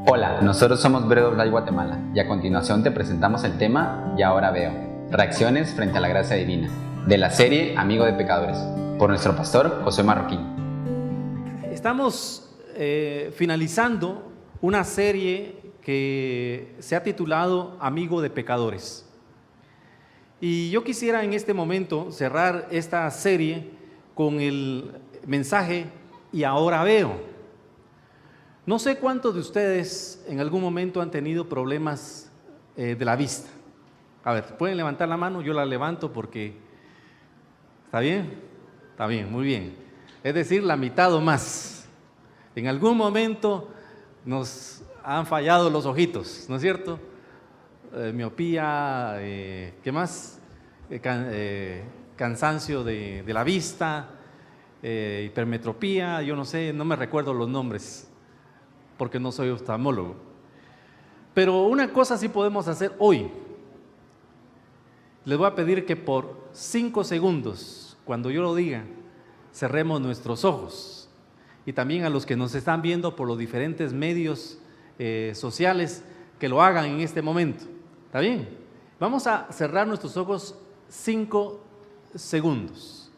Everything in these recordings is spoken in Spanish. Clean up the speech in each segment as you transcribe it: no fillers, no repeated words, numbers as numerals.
Hola, nosotros somos Bread of Life Guatemala y a continuación te presentamos el tema Y ahora veo, reacciones frente a la gracia divina, de la serie Amigo de Pecadores, por nuestro pastor Josué Marroquín. Estamos finalizando una serie que se ha titulado Amigo de Pecadores. Y yo quisiera en este momento cerrar esta serie con el mensaje Y ahora veo. No sé cuántos de ustedes en algún momento han tenido problemas de la vista. A ver, ¿pueden levantar la mano? Yo la levanto porque... ¿Está bien? Está bien, muy bien. Es decir, la mitad o más. En algún momento nos han fallado los ojitos, ¿no es cierto? Miopía, ¿qué más? Cansancio de la vista, hipermetropía, yo no sé, no me recuerdo los nombres, porque no soy oftalmólogo. Pero una cosa sí podemos hacer hoy. Les voy a pedir que por 5 segundos, cuando yo lo diga, cerremos nuestros ojos. Y también a los que nos están viendo por los diferentes medios sociales, que lo hagan en este momento. ¿Está bien? Vamos a cerrar nuestros ojos 5 segundos.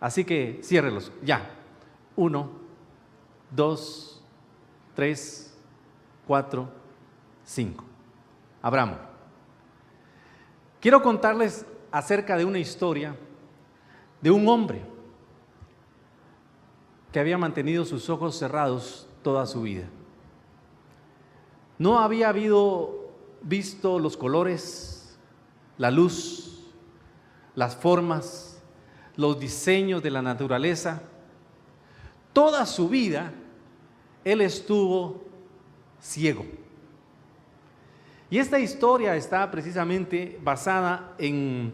Así que ciérrelos, ya. 1, 2, 3, 4, 5. Abramos. Quiero contarles acerca de una historia de un hombre que había mantenido sus ojos cerrados toda su vida. No había visto los colores, la luz, las formas, los diseños de la naturaleza. Toda su vida él estuvo ciego. Y esta historia está precisamente basada en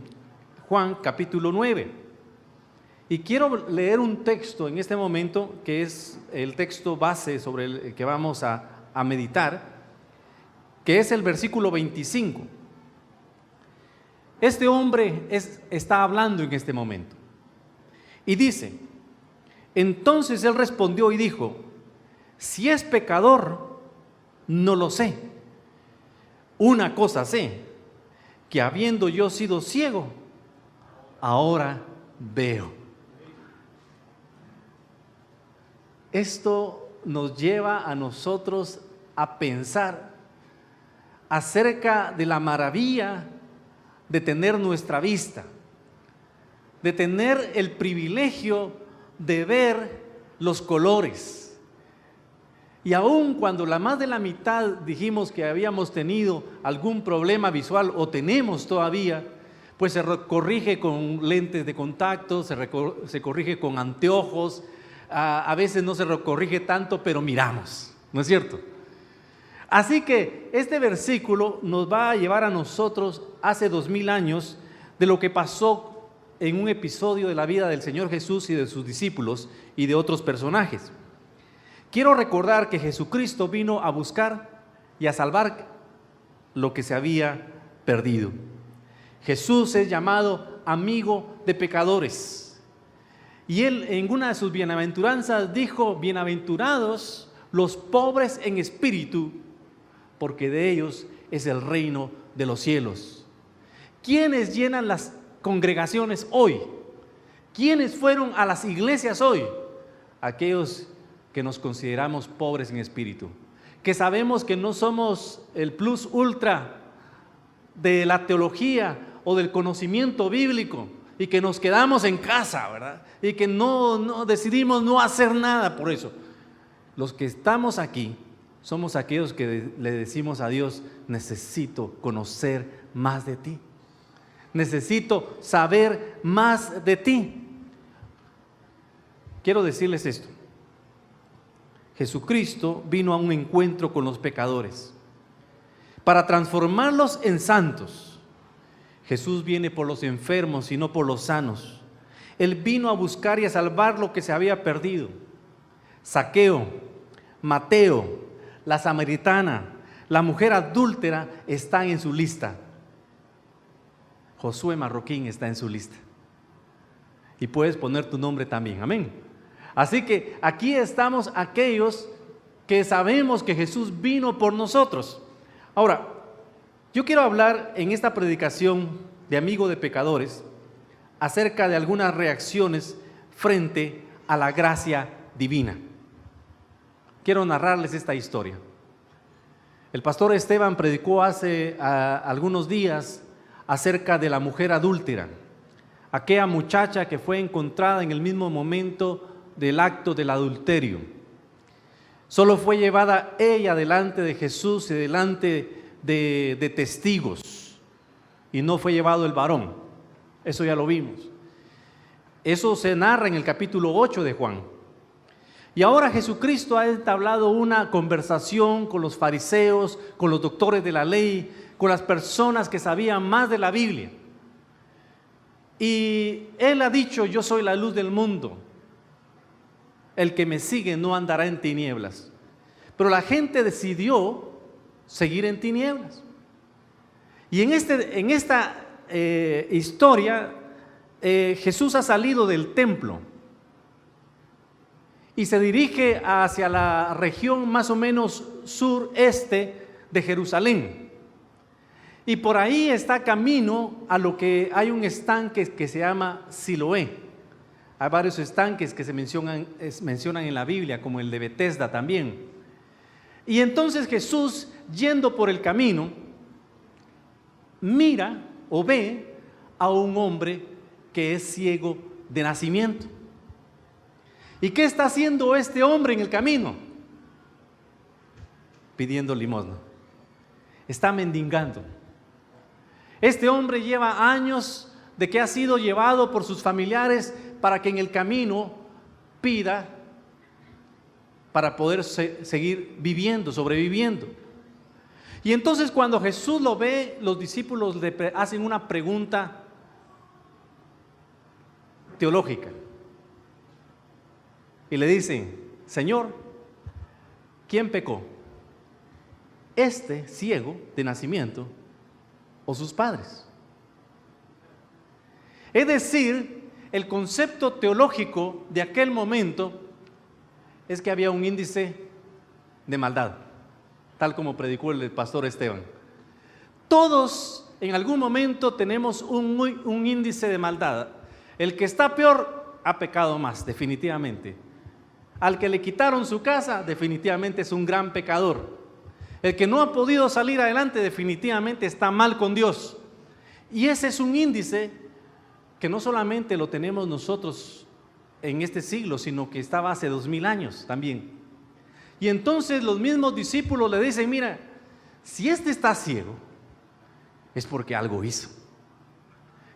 Juan capítulo 9. Y quiero leer un texto en este momento que es el texto base sobre el que vamos a meditar, que es el versículo 25. Este hombre está hablando en este momento y dice: entonces él respondió y dijo: si es pecador, no lo sé. Una cosa sé, que habiendo yo sido ciego, ahora veo. Esto nos lleva a nosotros a pensar acerca de la maravilla de tener nuestra vista, de tener el privilegio de ver los colores. Y aun cuando la más de la mitad dijimos que habíamos tenido algún problema visual o tenemos todavía, pues se corrige con lentes de contacto, se corrige con anteojos, a veces no se corrige tanto, pero miramos, ¿no es cierto? Así que este versículo nos va a llevar a nosotros hace 2000 años de lo que pasó en un episodio de la vida del Señor Jesús y de sus discípulos y de otros personajes. Quiero recordar que Jesucristo vino a buscar y a salvar lo que se había perdido. Jesús es llamado amigo de pecadores. Y él en una de sus bienaventuranzas dijo: bienaventurados los pobres en espíritu, porque de ellos es el reino de los cielos. ¿Quiénes llenan las congregaciones hoy? ¿Quiénes fueron a las iglesias hoy? Aquellos que nos consideramos pobres en espíritu, que sabemos que no somos el plus ultra de la teología o del conocimiento bíblico y que nos quedamos en casa, ¿verdad? Y que no decidimos no hacer nada por eso. Los que estamos aquí somos aquellos que le decimos a Dios: necesito conocer más de ti, necesito saber más de ti. Quiero decirles esto: Jesucristo vino a un encuentro con los pecadores para transformarlos en santos. Jesús viene por los enfermos y no por los sanos. Él vino a buscar y a salvar lo que se había perdido. Zaqueo, Mateo, la samaritana, la mujer adúltera están en su lista. Josué Marroquín está en su lista. Y puedes poner tu nombre también, amén. Así que aquí estamos aquellos que sabemos que Jesús vino por nosotros. Ahora, yo quiero hablar en esta predicación de Amigo de Pecadores acerca de algunas reacciones frente a la gracia divina. Quiero narrarles esta historia. El pastor Esteban predicó hace algunos días acerca de la mujer adúltera, aquella muchacha que fue encontrada en el mismo momento del acto del adulterio. Solo fue llevada ella delante de Jesús y delante de testigos, y no fue llevado el varón. Eso ya lo vimos. Eso se narra en el capítulo 8 de Juan. Y ahora Jesucristo ha entablado una conversación con los fariseos, con los doctores de la ley, con las personas que sabían más de la Biblia. Y Él ha dicho: yo soy la luz del mundo. El que me sigue no andará en tinieblas. Pero la gente decidió seguir en tinieblas. Y en esta historia, Jesús ha salido del templo y se dirige hacia la región más o menos sureste de Jerusalén. Y por ahí está camino a lo que hay un estanque que se llama Siloé. Hay varios estanques que se mencionan en la Biblia, como el de Betesda también. Y entonces Jesús, yendo por el camino, mira o ve a un hombre que es ciego de nacimiento. ¿Y qué está haciendo este hombre en el camino? Pidiendo limosna. Está mendigando. Este hombre lleva años de que ha sido llevado por sus familiares para que en el camino pida para poder seguir viviendo, sobreviviendo. Y entonces cuando Jesús lo ve, los discípulos le hacen una pregunta teológica. Y le dicen: Señor, ¿quién pecó? ¿Este ciego de nacimiento o sus padres? Es decir, el concepto teológico de aquel momento es que había un índice de maldad, tal como predicó el pastor Esteban. Todos en algún momento tenemos un índice de maldad. El que está peor ha pecado más, definitivamente. Al que le quitaron su casa, definitivamente es un gran pecador. El que no ha podido salir adelante, definitivamente está mal con Dios. Y ese es un índice que no solamente lo tenemos nosotros en este siglo, sino que estaba hace 2000 años también. Y entonces los mismos discípulos le dicen: mira, si este está ciego, es porque algo hizo.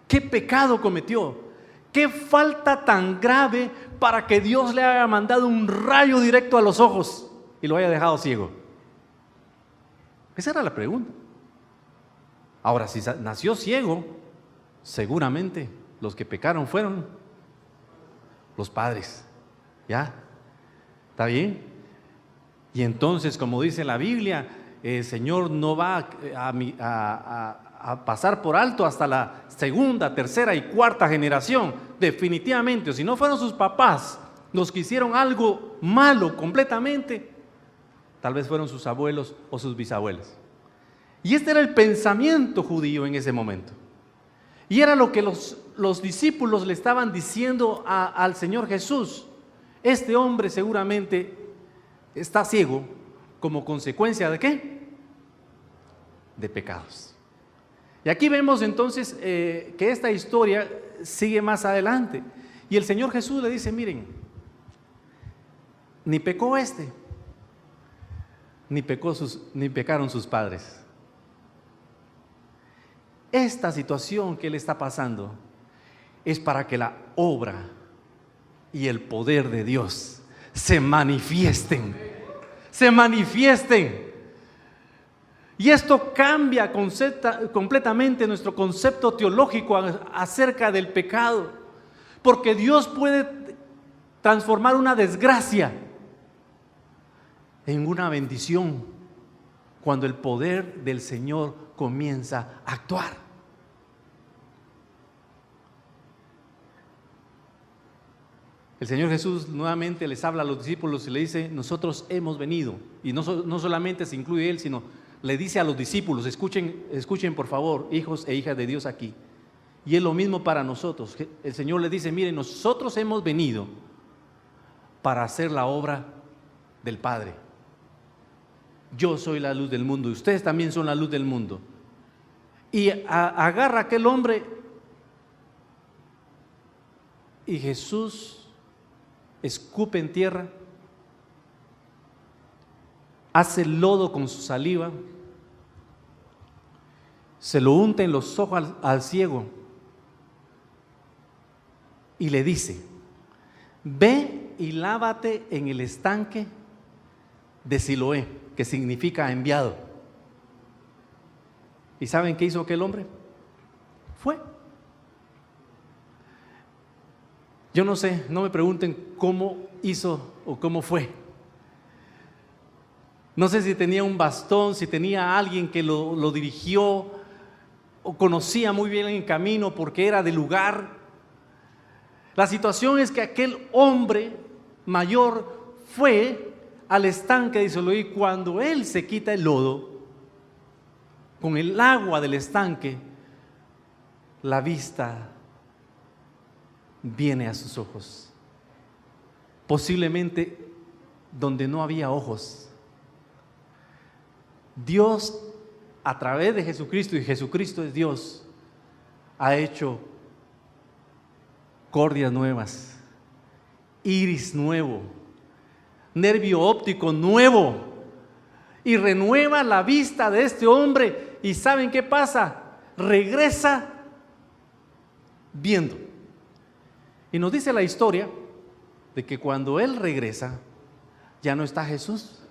¿Qué pecado cometió? ¿Qué falta tan grave para que Dios le haya mandado un rayo directo a los ojos y lo haya dejado ciego? Esa era la pregunta. Ahora, si nació ciego, seguramente los que pecaron fueron los padres. ¿Ya? ¿Está bien? Y entonces, como dice la Biblia, el Señor no va a pasar por alto hasta la segunda, tercera y cuarta generación, definitivamente. O si no fueron sus papás los que hicieron algo malo completamente, tal vez fueron sus abuelos o sus bisabuelos. Y este era el pensamiento judío en ese momento. Y era lo que los discípulos le estaban diciendo al Señor Jesús: este hombre seguramente está ciego como consecuencia ¿de qué? De pecados. Y aquí vemos entonces que esta historia sigue más adelante. Y el Señor Jesús le dice: miren, ni pecó ni pecaron sus padres. Esta situación que él está pasando es para que la obra y el poder de Dios se manifiesten. Y esto cambia completamente nuestro concepto teológico acerca del pecado, porque Dios puede transformar una desgracia en una bendición cuando el poder del Señor comienza a actuar. el Señor Jesús nuevamente les habla a los discípulos y le dice: nosotros hemos venido. Y no solamente se incluye Él, sino le dice a los discípulos: escuchen por favor, hijos e hijas de Dios aquí. Y es lo mismo para nosotros. El Señor le dice: miren, nosotros hemos venido para hacer la obra del Padre. Yo soy la luz del mundo y ustedes también son la luz del mundo. Y agarra a aquel hombre y Jesús escupe en tierra, hace lodo con su saliva, se lo unta en los ojos al ciego y le dice: ve y lávate en el estanque de Siloé, que significa enviado. ¿Y saben qué hizo aquel hombre? Fue. Yo no sé, no me pregunten cómo hizo o cómo fue. No sé si tenía un bastón, si tenía alguien que lo dirigió o conocía muy bien el camino porque era del lugar. La situación es que aquel hombre mayor fue al estanque de Siloé y cuando él se quita el lodo, con el agua del estanque, la vista viene a sus ojos. Posiblemente donde no había ojos. Dios, a través de Jesucristo, y Jesucristo es Dios, ha hecho córneas nuevas, iris nuevo, nervio óptico nuevo, y renueva la vista de este hombre. ¿Y saben qué pasa? Regresa viendo. Y nos dice la historia de que cuando él regresa, ya no está Jesús,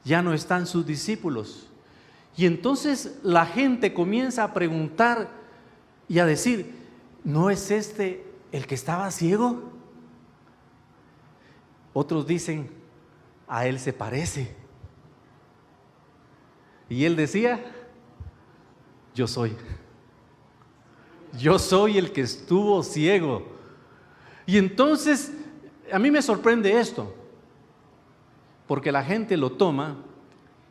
ya no están sus discípulos. Y entonces la gente comienza a preguntar y a decir: ¿no es este el que estaba ciego? Otros dicen: a él se parece. Y él decía: yo soy el que estuvo ciego. Y entonces a mí me sorprende esto, porque la gente lo toma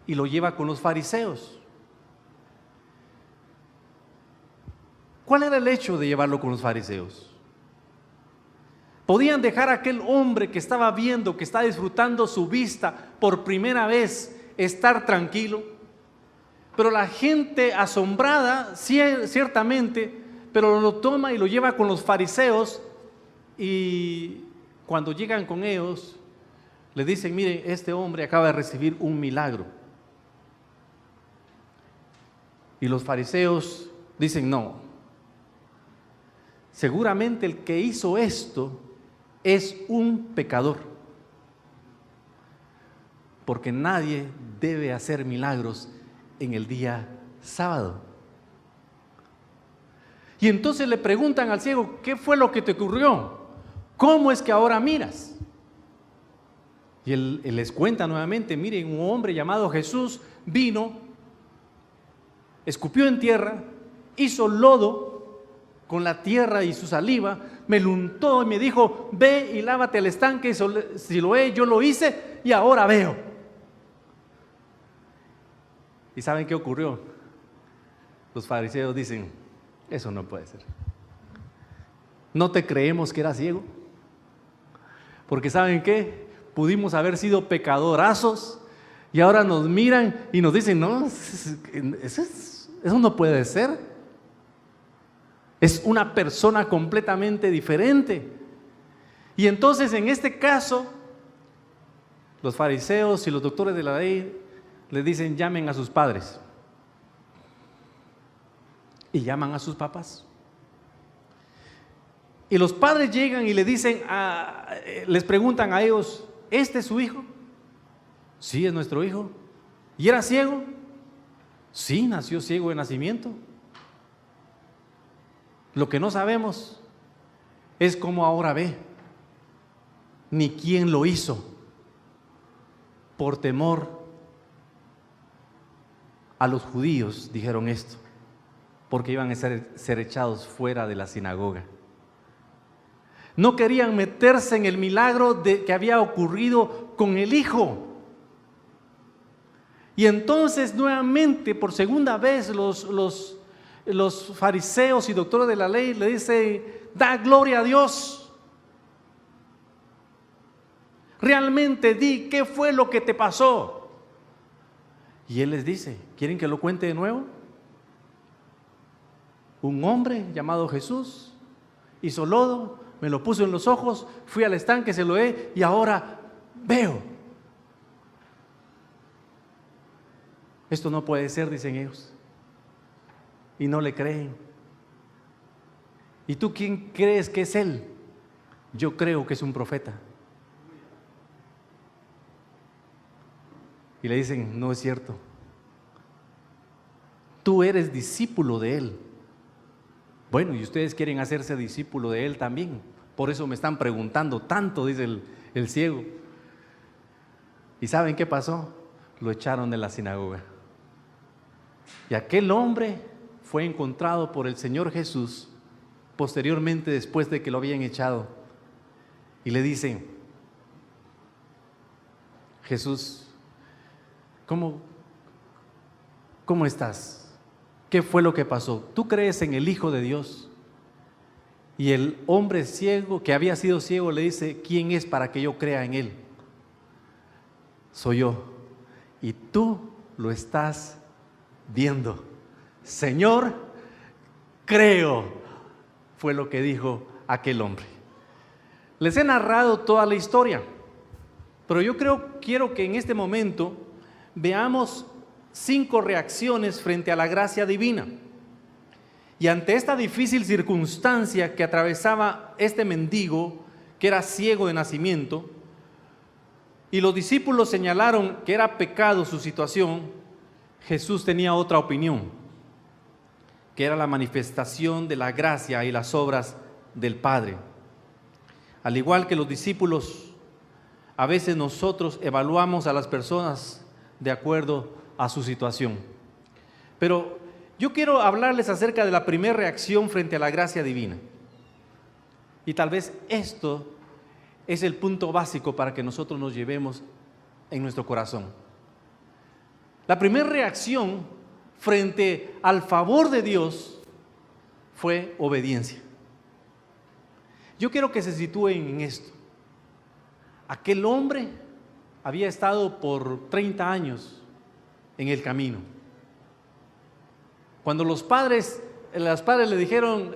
y lo lleva con los fariseos. ¿Cuál era el hecho de llevarlo con los fariseos? Podían dejar a aquel hombre que estaba viendo, que está disfrutando su vista por primera vez, estar tranquilo. Pero la gente asombrada, ciertamente, pero lo toma y lo lleva con los fariseos, y cuando llegan con ellos, le dicen: mire, este hombre acaba de recibir un milagro. Y los fariseos dicen: no, seguramente el que hizo esto es un pecador, porque nadie debe hacer milagros en el día sábado. Y entonces le preguntan al ciego: ¿qué fue lo que te ocurrió? ¿Cómo es que ahora miras? Y él les cuenta nuevamente: miren, un hombre llamado Jesús vino, escupió en tierra, hizo lodo con la tierra y su saliva, me lo untó y me dijo: ve y lávate al estanque de Siloé. Yo lo hice y ahora veo. ¿Y saben qué ocurrió? Los fariseos dicen: eso no puede ser. ¿No te creemos que era ciego? Porque ¿saben qué? Pudimos haber sido pecadorazos y ahora nos miran y nos dicen: no, eso no puede ser. Es una persona completamente diferente. Y entonces, en este caso, los fariseos y los doctores de la ley les dicen: llamen a sus padres. Y llaman a sus papás. Y los padres llegan y le dicen, les preguntan a ellos: ¿este es su hijo? Sí, es nuestro hijo. ¿Y era ciego? Sí, nació ciego de nacimiento. Lo que no sabemos es cómo ahora ve, ni quién lo hizo. Por temor a los judíos dijeron esto, porque iban a ser echados fuera de la sinagoga. No querían meterse en el milagro que había ocurrido con el Hijo. Y entonces nuevamente, por segunda vez, los fariseos y doctores de la ley le dicen: da gloria a Dios. Realmente di, ¿qué fue lo que te pasó? Y él les dice: ¿quieren que lo cuente de nuevo? Un hombre llamado Jesús hizo lodo, me lo puso en los ojos, fui al estanque, se lo he y ahora veo. Esto no puede ser, dicen ellos. Y no le creen. ¿Y tú quién crees que es él? Yo creo que es un profeta. Y le dicen: no es cierto. Tú eres discípulo de él. Bueno, y ustedes quieren hacerse discípulo de él también. Por eso me están preguntando tanto, dice el ciego. ¿Y saben qué pasó? Lo echaron de la sinagoga. Y aquel hombre fue encontrado por el Señor Jesús posteriormente, después de que lo habían echado. Y le dicen: Jesús, ¿cómo estás? ¿Qué fue lo que pasó? ¿Tú crees en el Hijo de Dios? Y el hombre ciego, que había sido ciego, le dice: ¿quién es para que yo crea en él? Soy yo. Y tú lo estás viendo. Señor, creo. Fue lo que dijo aquel hombre. Les he narrado toda la historia, pero yo quiero que en este momento veamos 5 reacciones frente a la gracia divina. Y ante esta difícil circunstancia que atravesaba este mendigo, que era ciego de nacimiento, y los discípulos señalaron que era pecado su situación, Jesús tenía otra opinión, que era la manifestación de la gracia y las obras del Padre. Al igual que los discípulos, a veces nosotros evaluamos a las personas de acuerdo a su situación. Pero yo quiero hablarles acerca de la primera reacción frente a la gracia divina. Y tal vez esto es el punto básico para que nosotros nos llevemos en nuestro corazón. La primera reacción frente al favor de Dios fue obediencia. Yo quiero que se sitúen en esto. Aquel hombre había estado por 30 años en el camino. Cuando los padres le dijeron: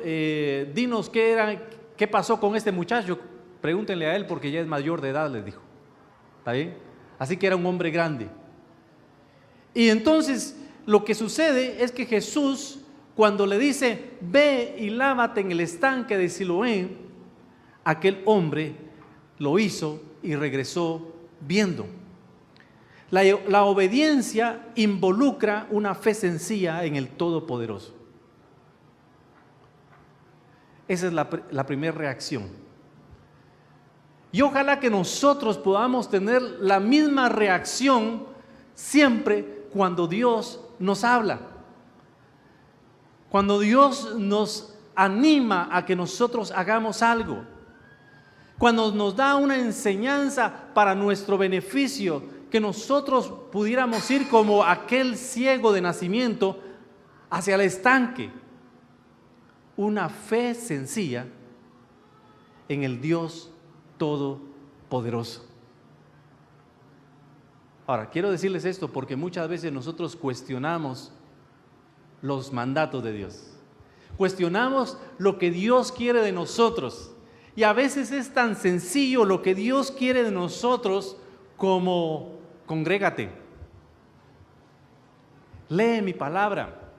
dinos qué pasó con este muchacho, pregúntenle a él porque ya es mayor de edad, les dijo. ¿Está bien? Así que era un hombre grande. Y entonces lo que sucede es que Jesús, cuando le dice: ve y lávate en el estanque de Siloé, aquel hombre lo hizo y regresó viendo. La obediencia involucra una fe sencilla en el Todopoderoso. Esa es la primera reacción. Y ojalá que nosotros podamos tener la misma reacción siempre cuando Dios nos habla. Cuando Dios nos anima a que nosotros hagamos algo. Cuando nos da una enseñanza para nuestro beneficio, que nosotros pudiéramos ir como aquel ciego de nacimiento hacia el estanque. Una fe sencilla en el Dios Todopoderoso. Ahora, quiero decirles esto porque muchas veces nosotros cuestionamos los mandatos de Dios. Cuestionamos lo que Dios quiere de nosotros. Y a veces es tan sencillo lo que Dios quiere de nosotros como: congrégate, lee mi palabra,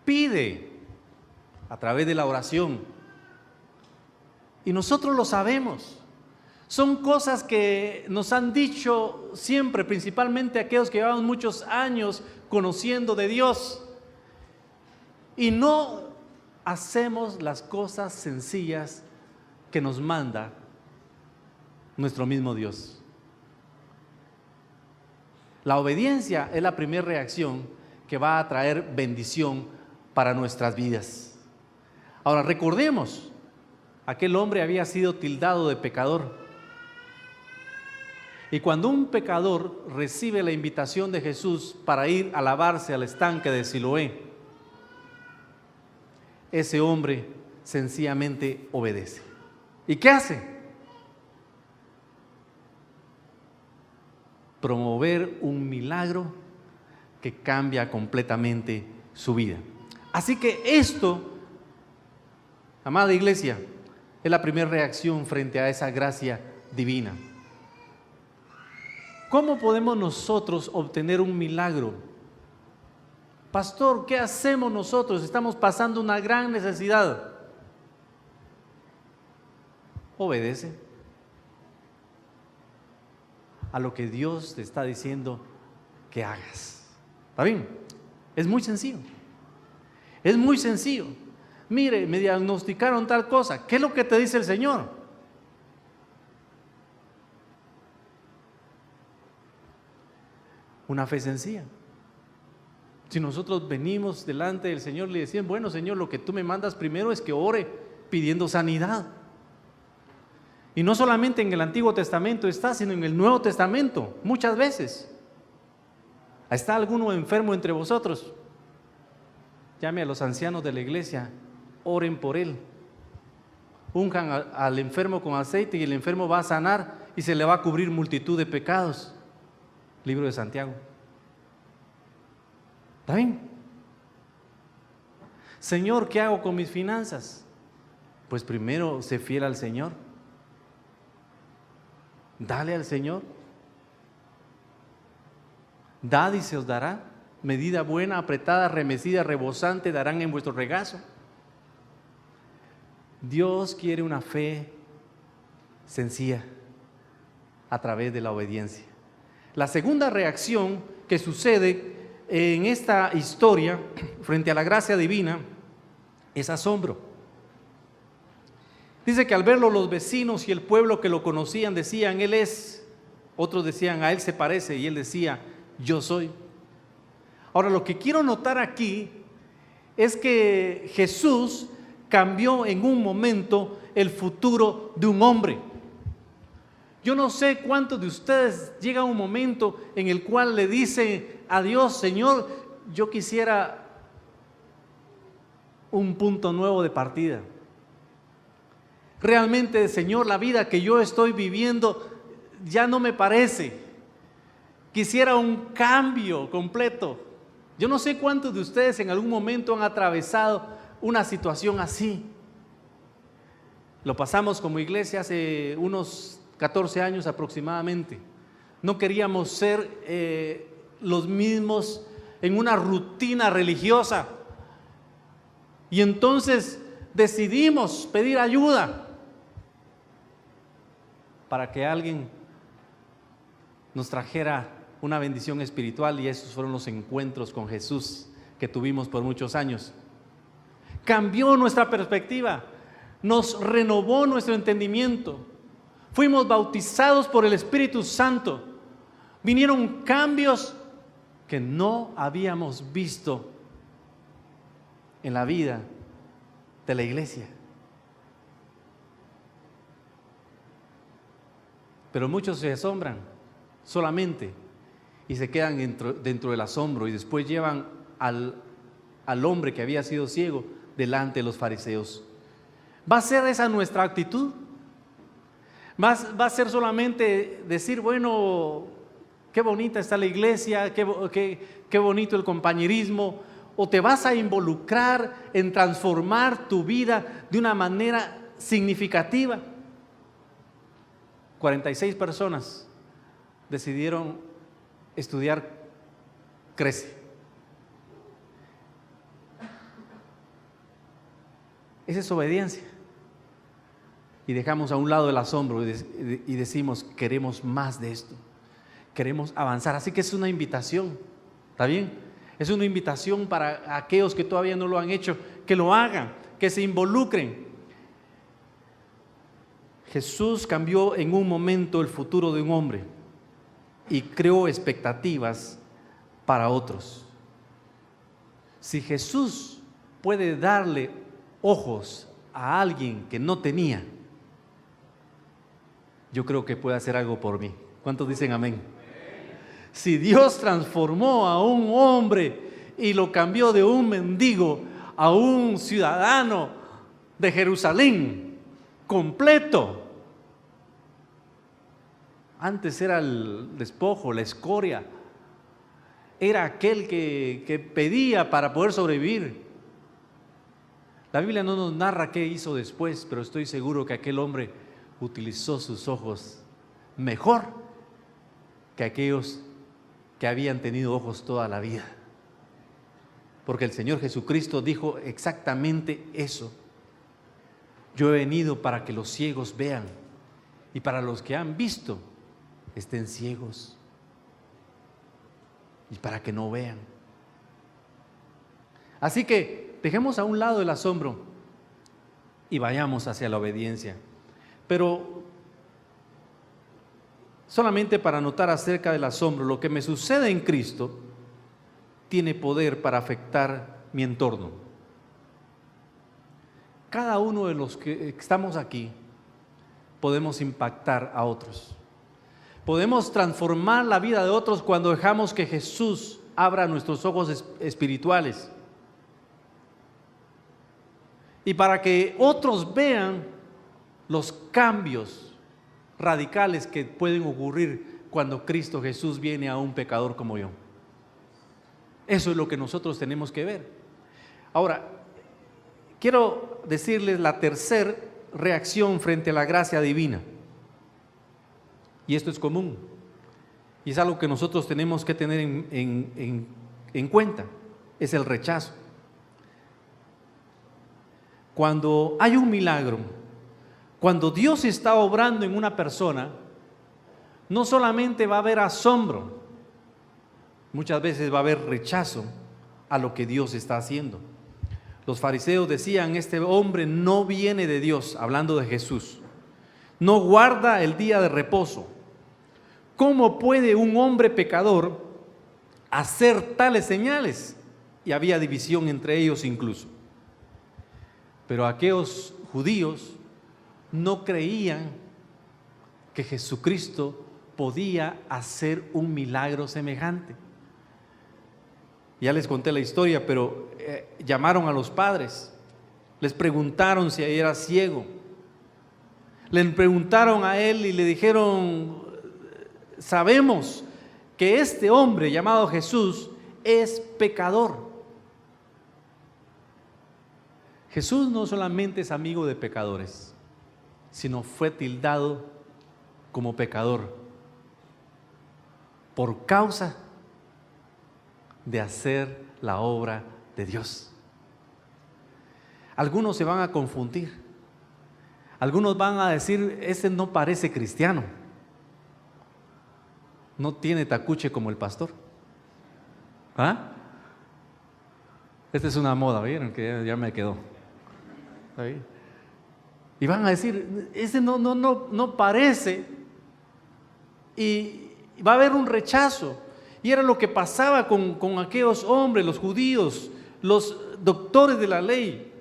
pide a través de la oración. Y nosotros lo sabemos. Son cosas que nos han dicho siempre, principalmente aquellos que llevamos muchos años conociendo de Dios. Y no hacemos las cosas sencillas que nos manda nuestro mismo Dios. La obediencia es la primera reacción que va a traer bendición para nuestras vidas. Ahora recordemos Aquel hombre había sido tildado de pecador. Y cuando un pecador recibe la invitación de Jesús para ir a lavarse al estanque de Siloé, ese hombre sencillamente obedece. ¿Y qué hace? Promover un milagro que cambia completamente su vida. Así que esto, amada iglesia, es la primera reacción frente a esa gracia divina. ¿Cómo podemos nosotros obtener un milagro? Pastor, ¿qué hacemos nosotros? Estamos pasando una gran necesidad. Obedece a lo que Dios te está diciendo que hagas. ¿Está bien? Es muy sencillo. Es muy sencillo. Mire, me diagnosticaron tal cosa. ¿Qué es lo que te dice el Señor? Una fe sencilla. Si nosotros venimos delante del Señor y le decimos, bueno Señor, lo que tú me mandas primero es que ore pidiendo sanidad. Y no solamente en el Antiguo Testamento está, sino en el Nuevo Testamento, muchas veces. ¿Está alguno enfermo entre vosotros? Llame a los ancianos de la iglesia, oren por él. Unjan al enfermo con aceite y el enfermo va a sanar y se le va a cubrir multitud de pecados. Libro de Santiago. ¿Está bien? Señor, ¿qué hago con mis finanzas? Pues primero sé fiel al Señor. Dale al Señor. Dad y se os dará. Medida buena, apretada, remecida, rebosante darán en vuestro regazo. Dios quiere una fe sencilla a través de la obediencia. La segunda reacción que sucede en esta historia frente a la gracia divina es asombro. Dice que al verlo los vecinos y el pueblo que lo conocían decían, Él es. Otros decían, a Él se parece, y Él decía, yo soy. Ahora, lo que quiero notar aquí es que Jesús cambió en un momento el futuro de un hombre. Yo no sé cuántos de ustedes llega un momento en el cual le dicen a Dios, Señor, yo quisiera un punto nuevo de partida. Realmente, Señor, la vida que yo estoy viviendo ya no me parece. Quisiera un cambio completo. Yo no sé cuántos de ustedes en algún momento han atravesado una situación así. Lo pasamos como iglesia hace unos 14 años aproximadamente. No queríamos ser los mismos en una rutina religiosa. Y entonces decidimos pedir ayuda para que alguien nos trajera una bendición espiritual, y esos fueron los encuentros con Jesús que tuvimos por muchos años. Cambió nuestra perspectiva, nos renovó nuestro entendimiento. Fuimos bautizados por el Espíritu Santo. Vinieron cambios que no habíamos visto en la vida de la iglesia. Pero muchos se asombran solamente y se quedan dentro del asombro, y después llevan al hombre que había sido ciego delante de los fariseos. ¿Va a ser esa nuestra actitud? ¿Va a ser solamente decir, bueno, qué bonita está la iglesia, qué bonito el compañerismo? ¿O te vas a involucrar en transformar tu vida de una manera significativa? 46 personas decidieron estudiar Crece. Esa es obediencia. Y dejamos a un lado el asombro y decimos, queremos más de esto, queremos avanzar. Así que es una invitación, ¿está bien? Es una invitación para aquellos que todavía no lo han hecho, que lo hagan, que se involucren. Jesús cambió en un momento el futuro de un hombre y creó expectativas para otros. Si Jesús puede darle ojos a alguien que no tenía, yo creo que puede hacer algo por mí. ¿Cuántos dicen amén? Si Dios transformó a un hombre y lo cambió de un mendigo a un ciudadano de Jerusalén completo. Antes era el despojo, la escoria. Era aquel que pedía para poder sobrevivir. La Biblia no nos narra qué hizo después, pero estoy seguro que aquel hombre utilizó sus ojos mejor que aquellos que habían tenido ojos toda la vida. Porque el Señor Jesucristo dijo exactamente eso. Yo he venido para que los ciegos vean y para los que han visto estén ciegos y para que no vean. Así que dejemos a un lado el asombro y vayamos hacia la obediencia. Pero solamente para notar acerca del asombro, lo que me sucede en Cristo tiene poder para afectar mi entorno. Cada uno de los que estamos aquí podemos impactar a otros. Podemos transformar la vida de otros cuando dejamos que Jesús abra nuestros ojos espirituales. Y para que otros vean los cambios radicales que pueden ocurrir cuando Cristo Jesús viene a un pecador como yo. Eso es lo que nosotros tenemos que ver. Ahora, quiero decirles la tercera reacción frente a la gracia divina. Y esto es común. Y es algo que nosotros tenemos que tener en cuenta. Es el rechazo. Cuando hay un milagro, cuando Dios está obrando en una persona, no solamente va a haber asombro, muchas veces va a haber rechazo a lo que Dios está haciendo. Los fariseos decían, este hombre no viene de Dios, hablando de Jesús, no guarda el día de reposo. ¿Cómo puede un hombre pecador hacer tales señales? Y había división entre ellos incluso. Pero aquellos judíos no creían que Jesucristo podía hacer un milagro semejante. Ya les conté la historia, pero llamaron a los padres, les preguntaron si era ciego, le preguntaron a él y le dijeron, sabemos que este hombre llamado Jesús es pecador. Jesús no solamente es amigo de pecadores, sino fue tildado como pecador por causa de hacer la obra de Dios. Algunos se van a confundir. Algunos van a decir, ese no parece cristiano. No tiene tacuche como el pastor. ¿Ah? Esta es una moda, ¿vieron? Que ya me quedó. ¿Ahí? Y van a decir, ese no parece. Y va a haber un rechazo. Y era lo que pasaba con aquellos hombres, los judíos, los doctores de la ley.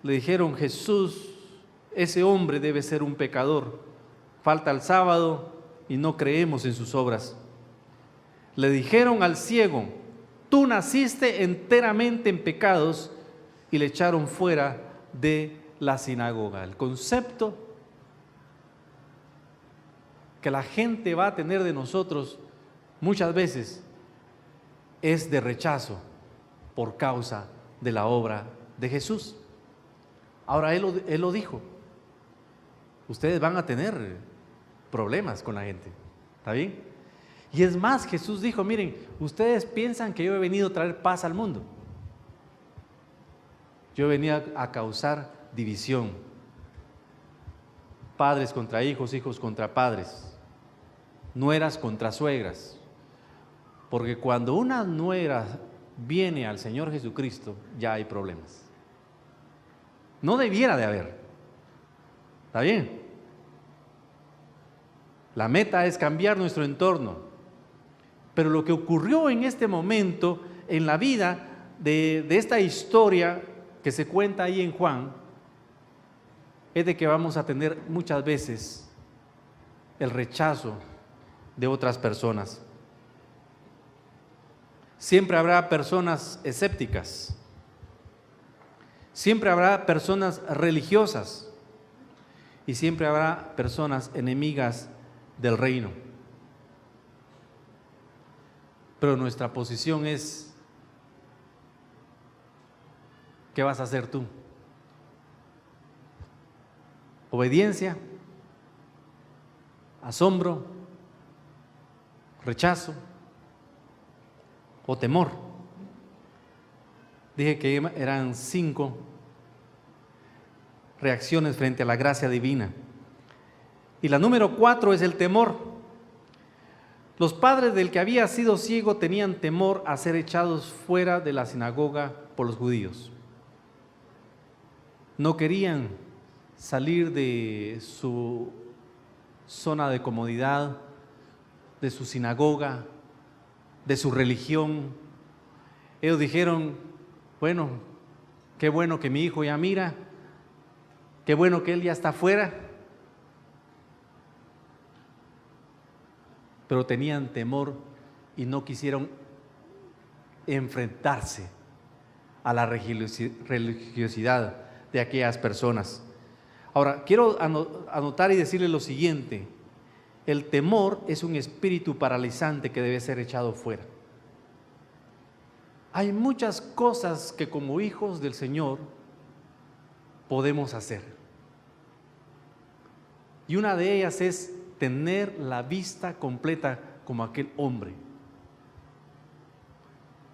Le dijeron, Jesús, ese hombre debe ser un pecador. Falta el sábado y no creemos en sus obras. Le dijeron al ciego, tú naciste enteramente en pecados, y le echaron fuera de la sinagoga. El concepto que la gente va a tener de nosotros muchas veces es de rechazo por causa de la obra de Jesús. Ahora Él lo dijo, ustedes van a tener problemas con la gente, ¿está bien? Y es más, Jesús dijo, miren, ustedes piensan que yo he venido a traer paz al mundo. Yo venía a causar división, padres contra hijos, hijos contra padres, nueras contra suegras. Porque cuando una nuera viene al Señor Jesucristo, ya hay problemas. No debiera de haber. ¿Está bien? La meta es cambiar nuestro entorno. Pero lo que ocurrió en este momento, en la vida de esta historia que se cuenta ahí en Juan, es de que vamos a tener muchas veces el rechazo de otras personas. Siempre habrá personas escépticas, siempre habrá personas religiosas y siempre habrá personas enemigas del reino. Pero nuestra posición es: ¿qué vas a hacer tú? ¿Obediencia? ¿Asombro? ¿Rechazo? ¿O temor? Dije que eran 5 reacciones frente a la gracia divina. Y la número 4 es el temor. Los padres del que había sido ciego tenían temor a ser echados fuera de la sinagoga por los judíos. No querían salir de su zona de comodidad, de su sinagoga, de su religión. Ellos dijeron: bueno, qué bueno que mi hijo ya mira, qué bueno que él ya está afuera. Pero tenían temor y no quisieron enfrentarse a la religiosidad de aquellas personas. Ahora, quiero anotar y decirle lo siguiente: el temor es un espíritu paralizante que debe ser echado fuera. Hay muchas cosas que como hijos del Señor podemos hacer. Y una de ellas es tener la vista completa como aquel hombre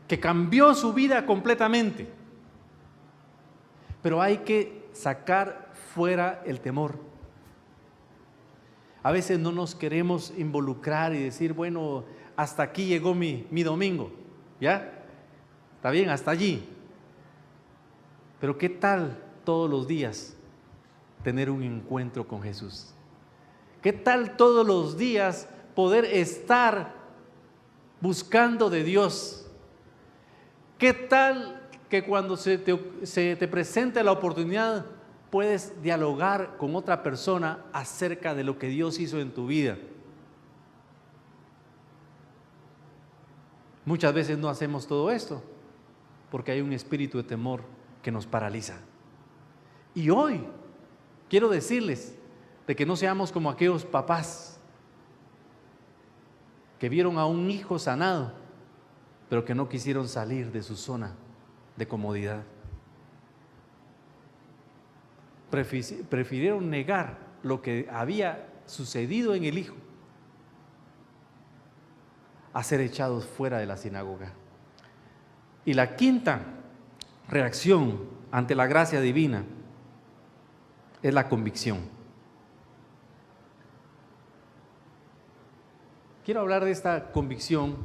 que cambió su vida completamente. Pero hay que sacar fuera el temor. A veces no nos queremos involucrar y decir: bueno, hasta aquí llegó mi domingo, ¿ya? Está bien, hasta allí. Pero ¿qué tal todos los días tener un encuentro con Jesús? ¿Qué tal todos los días poder estar buscando de Dios? ¿Qué tal que cuando se te presente la oportunidad puedes dialogar con otra persona acerca de lo que Dios hizo en tu vida? Muchas veces no hacemos todo esto porque hay un espíritu de temor que nos paraliza. Y hoy quiero decirles de que no seamos como aquellos papás que vieron a un hijo sanado, pero que no quisieron salir de su zona de comodidad. Prefirieron negar lo que había sucedido en el hijo a ser echados fuera de la sinagoga. Y la quinta reacción ante la gracia divina es la convicción. Quiero hablar de esta convicción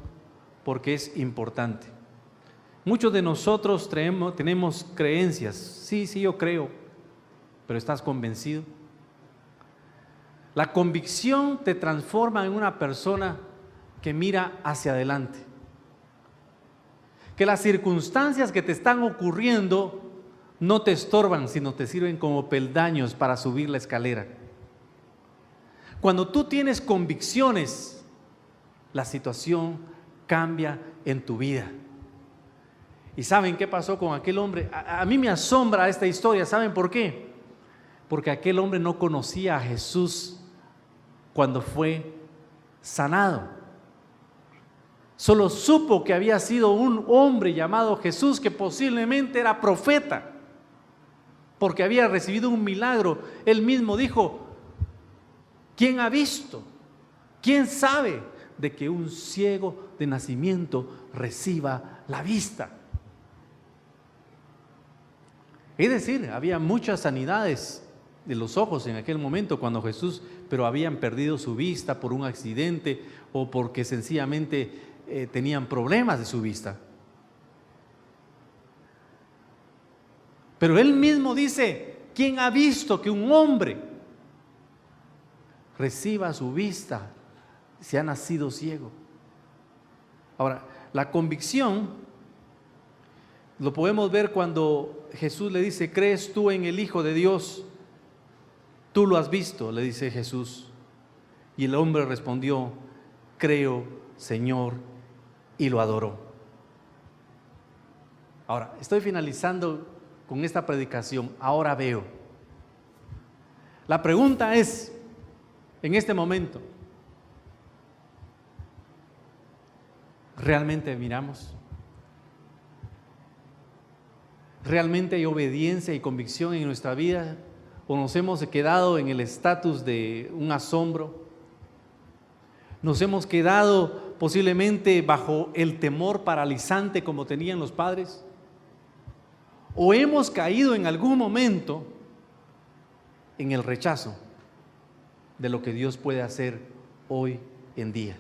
porque es importante. Muchos de nosotros tenemos creencias. Sí, yo creo, pero ¿estás convencido? La convicción te transforma en una persona que mira hacia adelante. Que las circunstancias que te están ocurriendo no te estorban, sino te sirven como peldaños para subir la escalera. Cuando tú tienes convicciones, la situación cambia en tu vida. ¿Y saben qué pasó con aquel hombre? A mí me asombra esta historia. ¿Saben por qué? Porque aquel hombre no conocía a Jesús cuando fue sanado. Solo supo que había sido un hombre llamado Jesús, que posiblemente era profeta, porque había recibido un milagro. Él mismo dijo: ¿quién ha visto? ¿Quién sabe de que un ciego de nacimiento reciba la vista? Es decir, había muchas sanidades de los ojos en aquel momento cuando Jesús, pero habían perdido su vista por un accidente o porque sencillamente tenían problemas de su vista. Pero él mismo dice: ¿quién ha visto que un hombre reciba su vista si ha nacido ciego? Ahora, la convicción lo podemos ver cuando Jesús le dice: ¿crees tú en el Hijo de Dios? Tú lo has visto, le dice Jesús. Y el hombre respondió: creo, Señor, y lo adoró. Ahora, estoy finalizando con esta predicación. Ahora veo. La pregunta es, en este momento, ¿realmente miramos? ¿Realmente hay obediencia y convicción en nuestra vida? ¿O nos hemos quedado en el estatus de un asombro? ¿Nos hemos quedado posiblemente bajo el temor paralizante como tenían los padres? ¿O hemos caído en algún momento en el rechazo de lo que Dios puede hacer hoy en día?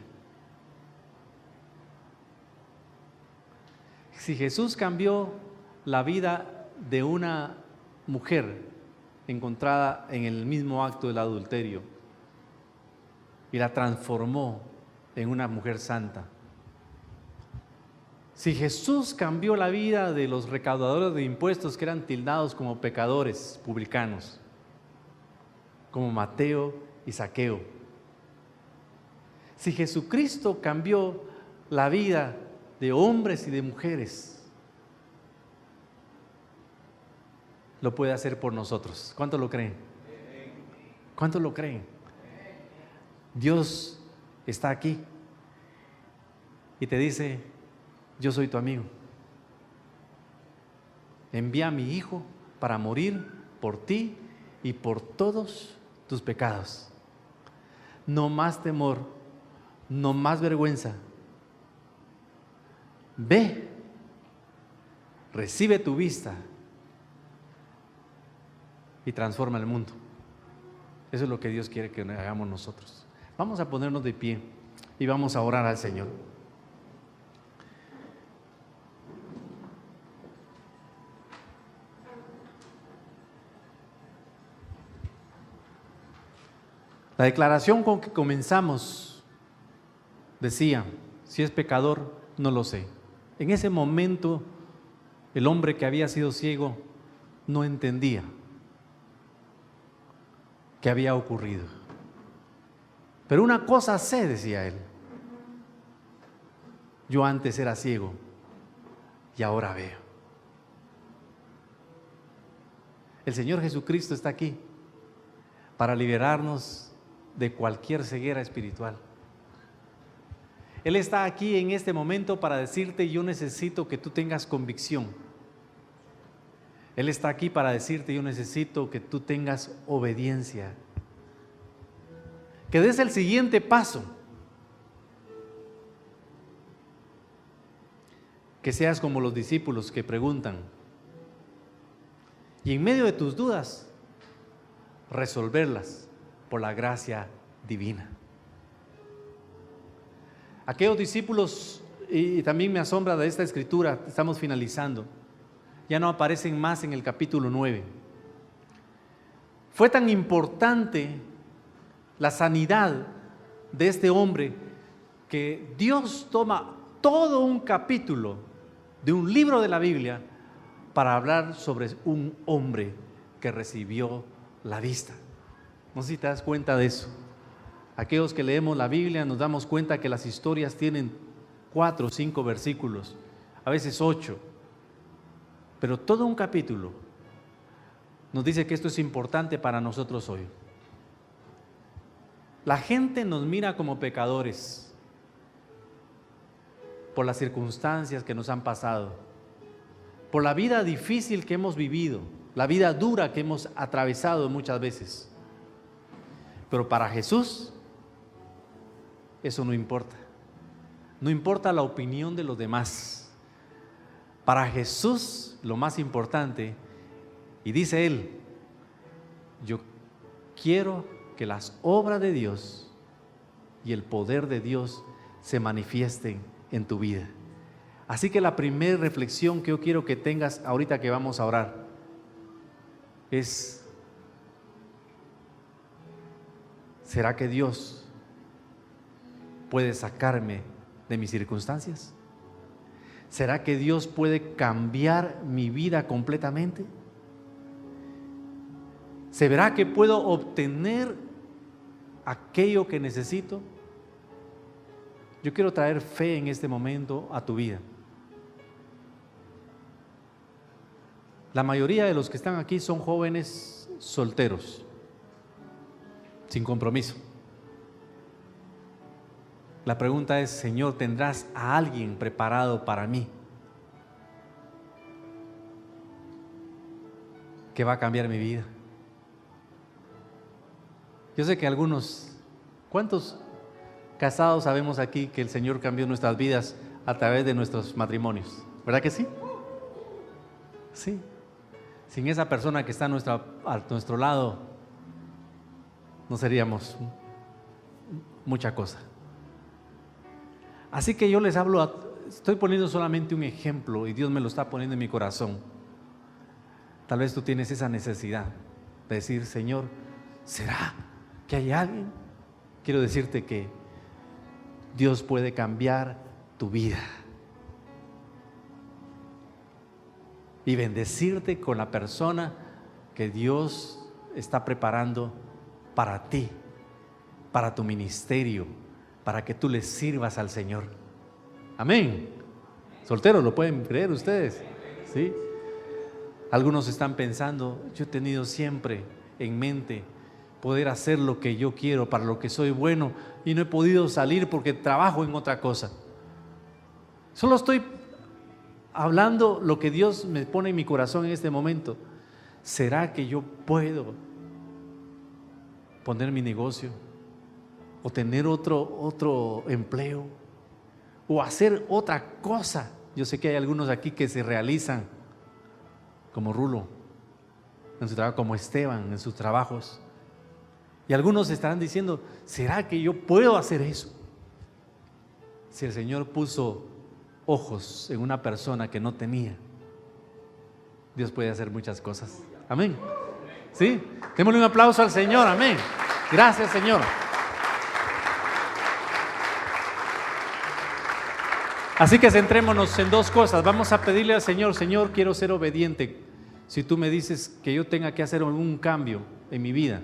Si Jesús cambió la vida de una mujer encontrada en el mismo acto del adulterio y la transformó en una mujer santa, si Jesús cambió la vida de los recaudadores de impuestos que eran tildados como pecadores publicanos, como Mateo y Zaqueo, si Jesucristo cambió la vida de hombres y de mujeres, lo puede hacer por nosotros. ¿Cuántos lo creen? ¿Cuántos lo creen? Dios está aquí y te dice: yo soy tu amigo. Envía a mi Hijo para morir por ti y por todos tus pecados. No más temor, no más vergüenza. Ve, recibe tu vista y transforma el mundo. Eso es lo que Dios quiere que hagamos nosotros. Vamos a ponernos de pie y vamos a orar al Señor. La declaración con que comenzamos decía: si es pecador, no lo sé. En ese momento, el hombre que había sido ciego no entendía qué había ocurrido. Pero una cosa sé, decía él: yo antes era ciego y ahora veo. El Señor Jesucristo está aquí para liberarnos de cualquier ceguera espiritual. Él está aquí en este momento para decirte: yo necesito que tú tengas convicción. Él está aquí para decirte: yo necesito que tú tengas obediencia. Que des el siguiente paso. Que seas como los discípulos que preguntan y en medio de tus dudas resolverlas por la gracia divina. Aquellos discípulos, y también me asombra de esta escritura, estamos finalizando, ya no aparecen más en el capítulo 9. Fue tan importante la sanidad de este hombre que Dios toma todo un capítulo de un libro de la Biblia para hablar sobre un hombre que recibió la vista. No sé si te das cuenta de eso. Aquellos que leemos la Biblia nos damos cuenta que las historias tienen 4 o 5 versículos, a veces 8, pero todo un capítulo nos dice que esto es importante para nosotros hoy. La gente nos mira como pecadores por las circunstancias que nos han pasado, por la vida difícil que hemos vivido, la vida dura que hemos atravesado muchas veces. Pero para Jesús eso no importa. No importa la opinión de los demás. Para Jesús lo más importante, y dice Él: yo quiero que las obras de Dios y el poder de Dios se manifiesten en tu vida. Así que la primera reflexión que yo quiero que tengas ahorita que vamos a orar es: ¿será que Dios puede sacarme de mis circunstancias? ¿Será que Dios puede cambiar mi vida completamente? ¿Se verá que puedo obtener aquello que necesito? Yo quiero traer fe en este momento a tu vida. La mayoría de los que están aquí son jóvenes solteros, sin compromiso. La pregunta es, Señor, ¿tendrás a alguien preparado para mí que va a cambiar mi vida? Yo sé que ¿cuántos casados sabemos aquí que el Señor cambió nuestras vidas a través de nuestros matrimonios? ¿Verdad que sí? Sí. Sin esa persona que está a nuestro lado, no seríamos mucha cosa. Así que yo les estoy poniendo solamente un ejemplo y Dios me lo está poniendo en mi corazón. Tal vez tú tienes esa necesidad de decir, Señor, ¿será que hay alguien? Quiero decirte que Dios puede cambiar tu vida y bendecirte con la persona que Dios está preparando para ti, para tu ministerio, para que tú le sirvas al Señor. Amén. Solteros, ¿lo pueden creer ustedes? ¿Sí? Algunos están pensando, yo he tenido siempre en mente poder hacer lo que yo quiero, para lo que soy bueno, y no he podido salir porque trabajo en otra cosa. Solo estoy hablando lo que Dios me pone en mi corazón en este momento. ¿Será que yo puedo poner mi negocio o tener otro empleo o hacer otra cosa? Yo sé que hay algunos aquí que se realizan como Rulo en su trabajo, como Esteban en sus trabajos, y algunos estarán diciendo, ¿será que yo puedo hacer eso? Si el Señor puso ojos en una persona que no tenía, Dios puede hacer muchas cosas. Amén. ¿Sí? Démosle un aplauso al Señor. Amén. Gracias, Señor. Así que centrémonos en dos cosas. Vamos a pedirle al Señor, Señor, quiero ser obediente. Si tú me dices que yo tenga que hacer algún cambio en mi vida,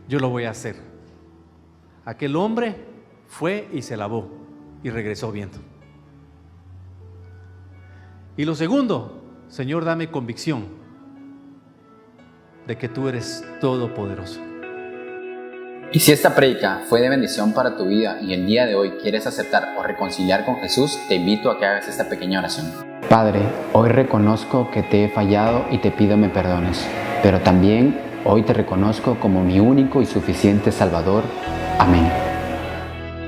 yo lo voy a hacer. Aquel hombre fue y se lavó y regresó viendo. Y lo segundo, Señor, dame convicción de que tú eres todopoderoso. Y si esta prédica fue de bendición para tu vida y el día de hoy quieres aceptar o reconciliar con Jesús, te invito a que hagas esta pequeña oración. Padre, hoy reconozco que te he fallado y te pido me perdones, pero también hoy te reconozco como mi único y suficiente Salvador. Amén.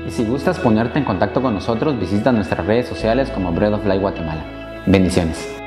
Y si gustas ponerte en contacto con nosotros, visita nuestras redes sociales como Bread of Life Guatemala. Bendiciones.